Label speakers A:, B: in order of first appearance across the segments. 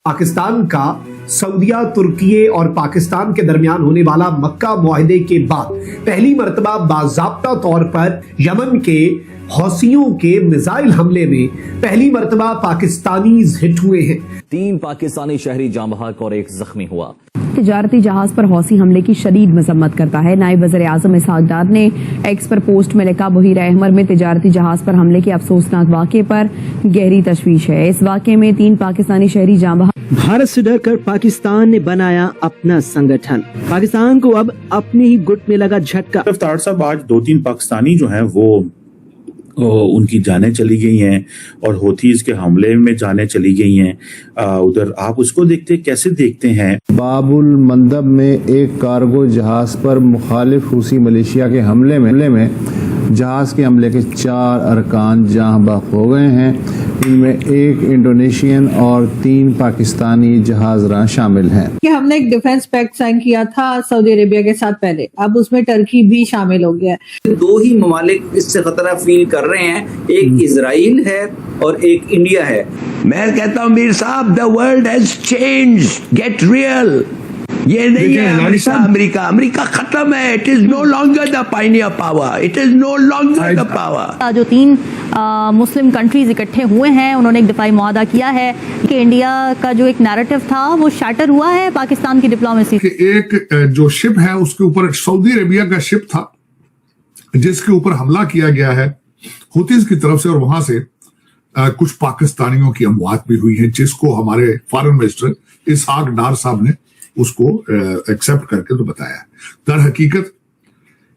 A: पाकिस्तान का सऊदीया, तुर्की और पाकिस्तान के दरमियान होने वाला मक्का मुआहदे के बाद पहली मर्तबा बाज़ाब्ता तौर पर यमन के हौसियों के मिसाइल हमले में पहली मर्तबा पाकिस्तानी हिट हुए हैं।
B: 3 पाकिस्तानी शहरी जाँ बहक और 1 जख्मी हुआ।
C: तिजारती जहाज पर हौसी हमले की शदीद मजम्मत करता है। नायब वज़ीर आज़म इसहाक डार ने एक्स पर पोस्ट में लिखा, बहीरा अहमर में तिजारती जहाज पर हमले के अफसोसनाक वाक़े पर गहरी तशवीश है। इस वाक़े में 3 पाकिस्तानी शहरी जाँ बहक।
D: भारत से डरकर पाकिस्तान ने बनाया अपना संगठन। पाकिस्तान को अब अपने ही गुट में लगा झटका।
E: रफ्तार साहब, आज 2-3 पाकिस्तानी जो हैं वो उनकी जानें चली गई हैं और हौथीज के हमले में जानें चली गई हैं। उधर आप उसको कैसे देखते हैं?
F: बाबुल मंदब में एक कार्गो जहाज पर मुखालिफ हूसी मलेशिया के हमले में जहाज के हमले के 4 अरकान जाँ बहक हो गए हैं। इनमें 1 इंडोनेशियन और 3 पाकिस्तानी जहाजरां शामिल हैं।
G: कि हमने एक डिफेंस पैक्ट साइन किया था सऊदी अरेबिया के साथ पहले, अब उसमें टर्की भी शामिल हो गया है।
H: 2 ही ममालिक इससे खतरा फील कर रहे हैं, एक इजराइल है और एक इंडिया है। मैं कहता हूँ Mir sahab, the world has changed, get real. ये नहीं है अमेरिका खत्म है। It is no longer the pioneer power, it is no longer the power.
C: जो 3 मुस्लिम कंट्रीज इकट्ठे हुए हैं, उन्होंने एक दफाई मुआहदा किया है कि इंडिया का जो एक नैरेटिव था वो शैटर हुआ है पाकिस्तान की डिप्लोमेसी।
I: एक जो शिप है उसके ऊपर सऊदी अरेबिया का शिप था जिसके ऊपर हमला किया गया है हूतीज की तरफ से, और वहां से कुछ पाकिस्तानियों की अमवात भी हुई है, जिसको हमारे फॉरेन मिनिस्टर इसहाक डार साहब ने उसको एक्सेप्ट करके तो बताया है। दर हकीकत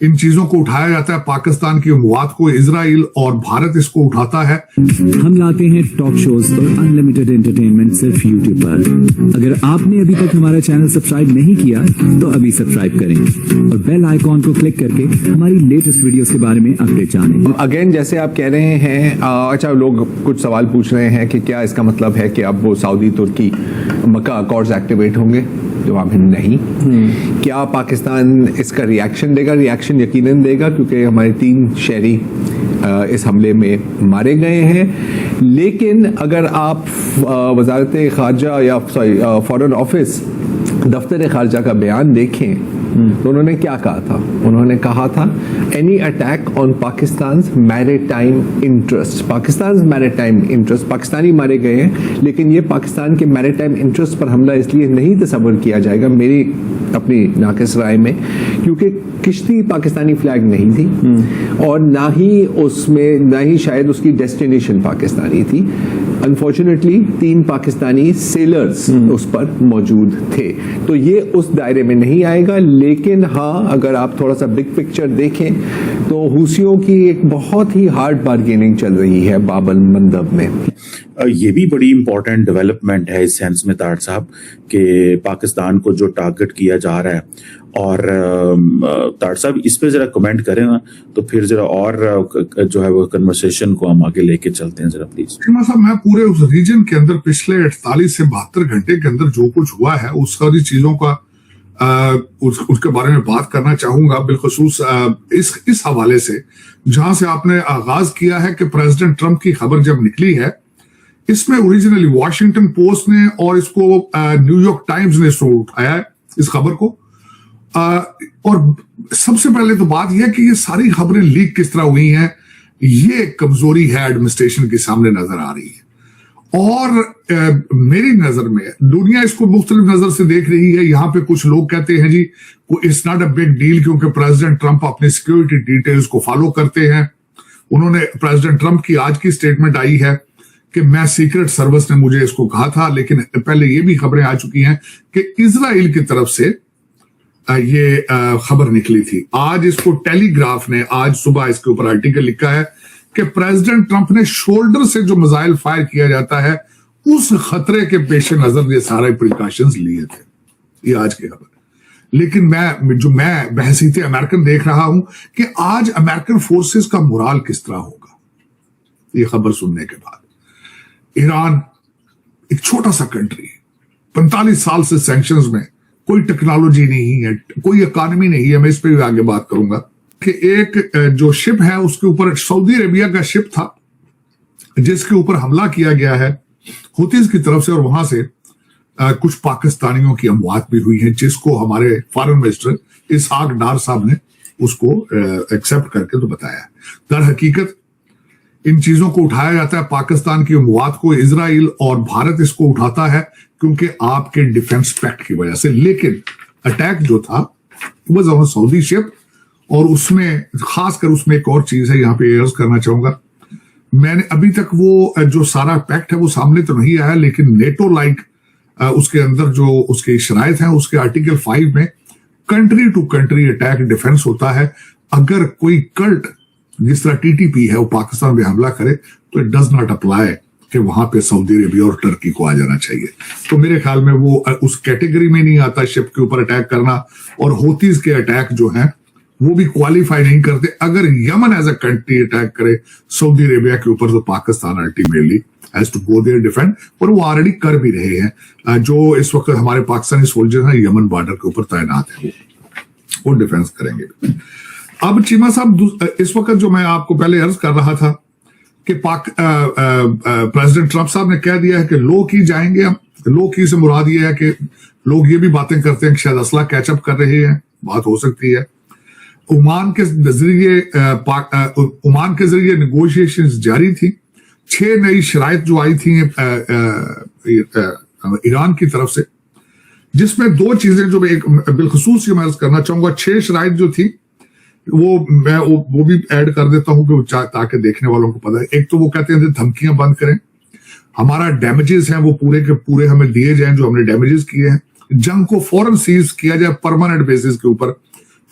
I: इन चीजों को उठाया जाता है, पाकिस्तान की अमवात को इजराइल और भारत इसको उठाता है।
J: हम लाते हैं टॉक शोज और अनलिमिटेड एंटरटेनमेंट सिर्फ यूट्यूब पर। अगर आपने अभी तक हमारा चैनल सब्सक्राइब नहीं किया तो अभी सब्सक्राइब करें और बेल आइकॉन को क्लिक करके हमारी लेटेस्ट वीडियोस के बारे में अपडेट जानें।
K: अगेन, जैसे आप कह रहे हैं, अच्छा, लोग कुछ सवाल पूछ रहे हैं कि क्या इसका मतलब है कि अब वो सऊदी, तुर्की, मक्का अकॉर्ड्स एक्टिवेट होंगे? जवाब है नहीं। क्या पाकिस्तान इसका रिएक्शन देगा? रिएक्शन यकीनन देगा, क्योंकि हमारे 3 शहरी इस हमले में मारे गए हैं। लेकिन अगर आप वजारत खारजा या फॉरेन ऑफिस दफ्तर खारजा का बयान देखें तो उन्होंने क्या कहा था? उन्होंने कहा था, any attack on Pakistan maritime interest. Pakistan maritime interest, Pakistani मारे गए हैं, लेकिन ये पाकिस्तान के मैरीटाइम इंटरेस्ट पर हमला इसलिए नहीं तस्वर किया जाएगा, मेरी अपनी नाकिस राय में, क्योंकि किश्ती पाकिस्तानी फ्लैग नहीं थी और ना ही शायद उसकी डेस्टिनेशन पाकिस्तानी थी। अनफॉर्चुनेटली 3 पाकिस्तानी सेलर्स उस पर मौजूद थे, तो ये उस दायरे में नहीं आएगा। लेकिन हाँ, अगर आप थोड़ा सा बिग पिक्चर देखें तो हूसियों की एक बहुत ही हार्ड बार्गेनिंग चल रही है बाबुल मंदब में।
E: ये भी बड़ी इंपॉर्टेंट डेवलपमेंट है इस सेंस में तार साहब कि पाकिस्तान को जो टारगेट किया जा रहा है, और तार साहब इस पे जरा कमेंट करें ना, तो फिर जरा और जो है वो कन्वर्सेशन को हम आगे लेके चलते हैं जरा प्लीज।
I: साहब, मैं पूरे उस रीजन के अंदर पिछले 48 से 72 घंटे के अंदर जो कुछ हुआ है उस सारी चीजों का उसके बारे में बात करना चाहूंगा, बिलखसूस इस हवाले से जहां से आपने आगाज किया है कि प्रेसिडेंट ट्रंप की खबर जब निकली है, इसमें ओरिजिनली वॉशिंगटन पोस्ट ने और इसको न्यूयॉर्क टाइम्स ने इसको उठाया है, इस खबर को। और सबसे पहले तो बात यह कि ये सारी खबरें लीक किस तरह हुई हैं, ये कमजोरी है एडमिनिस्ट्रेशन के सामने नजर आ रही है। और मेरी नजर में दुनिया इसको मुख्तलिफ नजर से देख रही है। यहाँ पे कुछ लोग कहते हैं जी it's not a big deal, क्योंकि प्रेसिडेंट ट्रंप अपने सिक्योरिटी डिटेल्स को फॉलो करते हैं। उन्होंने, प्रेसिडेंट ट्रंप की आज की स्टेटमेंट आई है कि मैं सीक्रेट सर्विस ने मुझे इसको कहा था, लेकिन पहले ये भी खबरें आ चुकी हैं कि इजराइल की तरफ से ये खबर निकली थी। आज इसको टेलीग्राफ ने आज सुबह इसके ऊपर आर्टिकल लिखा है कि प्रेसिडेंट ट्रंप ने शोल्डर से जो मिसाइल फायर किया जाता है उस खतरे के पेश नजर ये सारे प्रिकॉशंस लिए थे। ये आज की खबर। लेकिन मैं बहसीत अमेरिकन देख रहा हूं कि आज अमेरिकन फोर्सेस का मोराल किस तरह होगा ये खबर सुनने के बाद। ईरान एक छोटा सा कंट्री, 45 साल से सैंक्शंस में, कोई टेक्नोलॉजी नहीं है, कोई इकॉनमी नहीं है, मैं इस पे भी आगे बात करूंगा कि एक जो शिप है उसके ऊपर सऊदी अरेबिया का शिप था जिसके ऊपर हमला किया गया है हूतीज की तरफ से, और वहां से कुछ पाकिस्तानियों की अमवात भी हुई है, जिसको हमारे फॉरेन मिनिस्टर इसहाक डार साहब ने उसको एक्सेप्ट करके तो बताया। दर हकीकत इन चीजों को उठाया जाता है, पाकिस्तान की अमवात को इजराइल और भारत इसको उठाता है क्योंकि आपके डिफेंस पैक्ट की वजह से। लेकिन अटैक जो था वो ऑन सऊदी शिप, और उसमें खासकर उसमें एक और चीज है, यहाँ पे अर्ज करना चाहूंगा, मैंने अभी तक वो जो सारा पैक्ट है वो सामने तो नहीं आया, लेकिन नेटो लाइक उसके अंदर जो उसके शराइत हैं, उसके आर्टिकल 5 में country to country attack defence होता है। अगर कोई कल्ट जिस तरह टीटीपी है वो पाकिस्तान में हमला करे तो इट डज नॉट अप्लाई कि वहां पे सऊदी अरेबिया और टर्की को आ जाना चाहिए। तो मेरे ख्याल में वो उस कैटेगरी में नहीं आता शिप के ऊपर अटैक करना, और होतीज के अटैक जो हैं वो भी क्वालिफाई नहीं करते। अगर Yemen as a country attack करे सऊदी अरेबिया के ऊपर तो Pakistan ultimately has to go there defend, और वो ऑलरेडी कर भी रहे हैं। जो इस वक्त हमारे पाकिस्तानी सोल्जर हैं यमन बॉर्डर के ऊपर तैनात है, वो डिफेंस करेंगे। अब चीमा साहब, इस वक्त जो मैं आपको पहले अर्ज कर रहा था कि प्रेसिडेंट ट्रंप साहब ने कह दिया है कि लो की जाएंगे हम। लो की से मुराद ये है कि लोग ये भी बातें करते हैं कि शायद असला कैचअप कर रहे हैं, बात हो सकती है। ओमान के जरिए नेगोशिएशंस जारी थी। 6 नई शराइत जो आई थी ईरान की तरफ से, जिसमें 2 चीजें जो मैं एक बिलखसूस मैं अर्ज करना चाहूंगा। 6 शराइत जो थी वो भी ऐड कर देता हूं कि ताकि देखने वालों को पता है। एक तो वो कहते हैं धमकियां बंद करें, हमारा डैमेजेस हैं वो पूरे के पूरे हमें दिए जाएं जो हमने डैमेजेस किए हैं, जंग को फौरन सीज किया जाए परमानेंट बेसिस के ऊपर,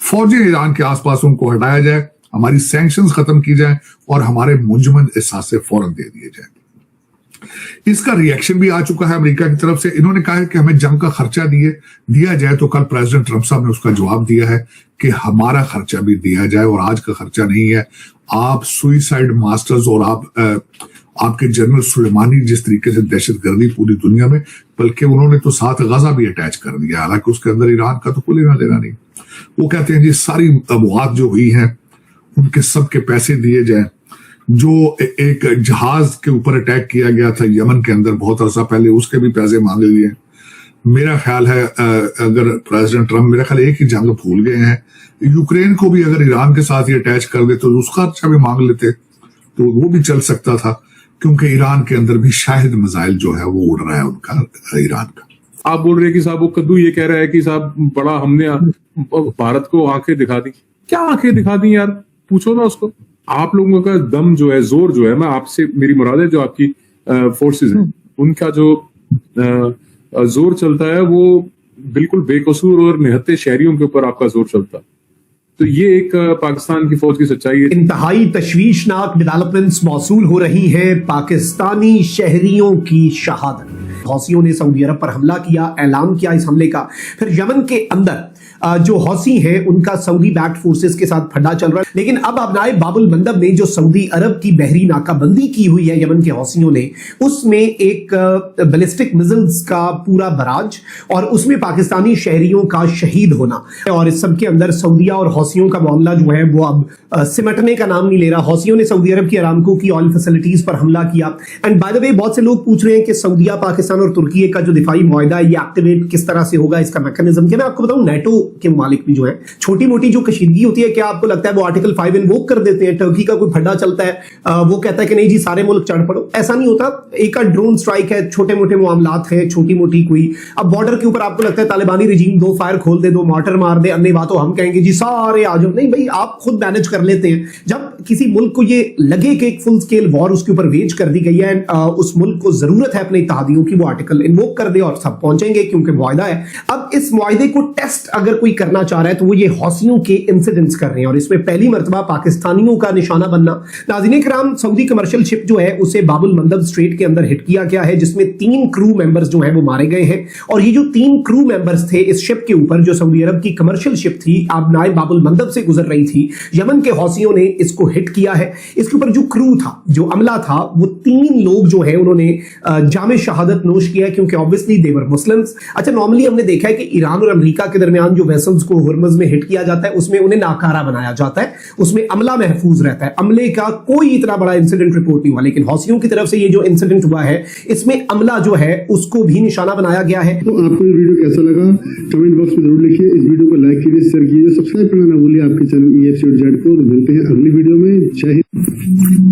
I: फौजें ईरान के आसपास उनको हटाया जाए, हमारी सैंक्शंस खत्म की जाए और हमारे मुंजमद एहसास फौरन दे दिए जाए। इसका रिएक्शन भी आ चुका है अमेरिका की तरफ से। इन्होंने कहा है कि हमें जंग का खर्चा दिया जाए, तो कल प्रेसिडेंट ट्रंप साहब ने उसका जवाब दिया है कि हमारा खर्चा भी दिया जाए, और आज का खर्चा नहीं है। आप सुइसाइड मास्टर्स और आपके जनरल सुलेमानी जिस तरीके से दहशतगर्दी पूरी दुनिया में, बल्कि उन्होंने तो साथ गजा भी अटैच कर दिया, हालांकि उसके अंदर ईरान का तो कोई लेना देना नहीं। वो कहते हैं जी सारी अमवात जो हुई हैं उनके सबके पैसे दिए जाए। जो एक जहाज के ऊपर अटैक किया गया था यमन के अंदर बहुत अरसा पहले, उसके भी पैसे मांगे लिए। मेरा ख्याल है अगर प्रेसिडेंट ट्रंप मेरा ख्याल एक ही जंग भूल गए हैं, यूक्रेन को भी अगर ईरान के साथ ही अटैच कर दे तो उसका खर्चा भी मांग लेते तो वो भी चल सकता था, क्योंकि ईरान के अंदर भी शाहिद मिसाइल जो है वो उड़ रहा है उनका, ईरान का।
L: आप बोल रहे हैं कि साहब वो कद्दू ये कह रहा है कि साहब बड़ा हमने भारत को आंखें दिखा दी। क्या आंखें दिखा दी यार, पूछो ना उसको। आप लोगों का दम जो है, जोर जो है, मैं आपसे मेरी मुराद है जो आपकी फोर्सेस हैं उनका जो जोर चलता है वो बिल्कुल बेकसूर और निहत्ते शहरियों के ऊपर आपका जोर चलता है। तो ये एक पाकिस्तान की फौज की सच्चाई है।
A: इंतहाई तशवीशनाक डेवलपमेंट्स मौसूल हो रही हैं। पाकिस्तानी शहरियों की शहादत, हौसियों ने सऊदी अरब पर हमला किया, ऐलान किया इस हमले का। फिर यमन के अंदर जो हौसी हैं उनका सऊदी बैक्ड फोर्सेस के साथ फड्डा चल रहा है। लेकिन अब अबनाए बाबुल मंदब ने जो सऊदी अरब की बहरी नाकाबंदी की हुई है यमन के हौसियों ने, उसमें एक बैलिस्टिक मिसाइल्स का पूरा बराज और उसमें पाकिस्तानी शहरियों का शहीद होना, और इस सब के अंदर सऊदिया और हौसियों का मामला जो है वो अब सिमटने का नाम नहीं ले रहा। हौसियों ने सऊदी अरब की अरामको की ऑयल फैसिलिटीज पर हमला किया। एंड बाय द वे बहुत से लोग पूछ रहे हैं कि सऊदिया, पाकिस्तान और तुर्की का जो दिफाई मुआहिदा है ये एक्टिवेट किस तरह से होगा, इसका मैकेनिज्म क्या। मैं आपको बताऊं, नेटो के मालिक भी जो है छोटी मोटी जो कशीदगी होती है, क्या आपको लगता है वो आर्टिकल 5 इन्वोक कर देते हैं? टर्की का कोई फड्डा चलता है वो कहता है कि नहीं जी सारे मुल्क चढ़ पड़ो, ऐसा नहीं होता। एक ड्रोन स्ट्राइक है, छोटे मोटे मामलात हैं, छोटी मोटी कोई। अब बॉर्डर के ऊपर आपको लगता है तालिबानी रिजीम 2 फायर खोल दे, 2 मॉर्टर मार दे, अन्य बातों हम कहेंगे जी सारे आ जाओ। नहीं भाई, आप खुद मैनेज कर लेते हैं। जब किसी मुल्क को ये लगे कि एक फुल स्केल वॉर उसके ऊपर वेज कर दी गई है, उस मुल्क को जरूरत है अपने इत्तेहादियों की, वो आर्टिकल इन्वोक कर दे और सब पहुंचेंगे क्योंकि मुआहिदा है। अब इस मुआहिदे को टेस्ट अगर कोई करना चाह रहा है तो वो ये हौसियों के इंसिडेंट्स कर रहे हैं, और इसमें पहली मर्तबा पाकिस्तानियों का निशाना बनना। नाज़रीन किराम, सऊदी कमर्शियल शिप जो है उसे बाबुल मंदब स्ट्रेट के अंदर हिट किया गया है, जिसमें 3 क्रू मेंबर्स जो हैं वो मारे गए हैं। और ये जो 3 क्रू मेंबर्स थे इस शिप के ऊपर, जो सऊदी अरब की कमर्शियल शिप थी, आबनाए बाबुल मंदब से गुजर रही थी, यमन के हौसियों ने इसको हिट किया है। इसके ऊपर जो क्रू था, जो अमला था, वो 3 लोग जो है उन्होंने जामे शहादत नोश किया है, क्योंकि ऑब्वियसली देवर मुस्लिम्स। अच्छा, नॉर्मली हमने देखा है कि ईरान और अमेरिका के दरमियान दौरान जो वेसल्स को हुर्मुज़ में हिट किया जाता है उसमें उन्हें नाकारा बनाया जाता है, उसमें अमला महफूज रहता है। अमले का कोई इतना बड़ा इंसिडेंट रिपोर्ट नहीं हुआ, लेकिन हौसियों की तरफ से ये जो इंसिडेंट हुआ है इसमें अमला जो है उसको भी निशाना बनाया गया है।
M: तो आपको ये वीडियो कैसा लगा कमेंट बॉक्स में जरूर लिखिए। इस वीडियो को लाइक कीजिए, शेयर कीजिए, सब्सक्राइब करना ना भूलिए आपके चैनल EFC को। तो मिलते हैं अगली वीडियो में। जय हिंद।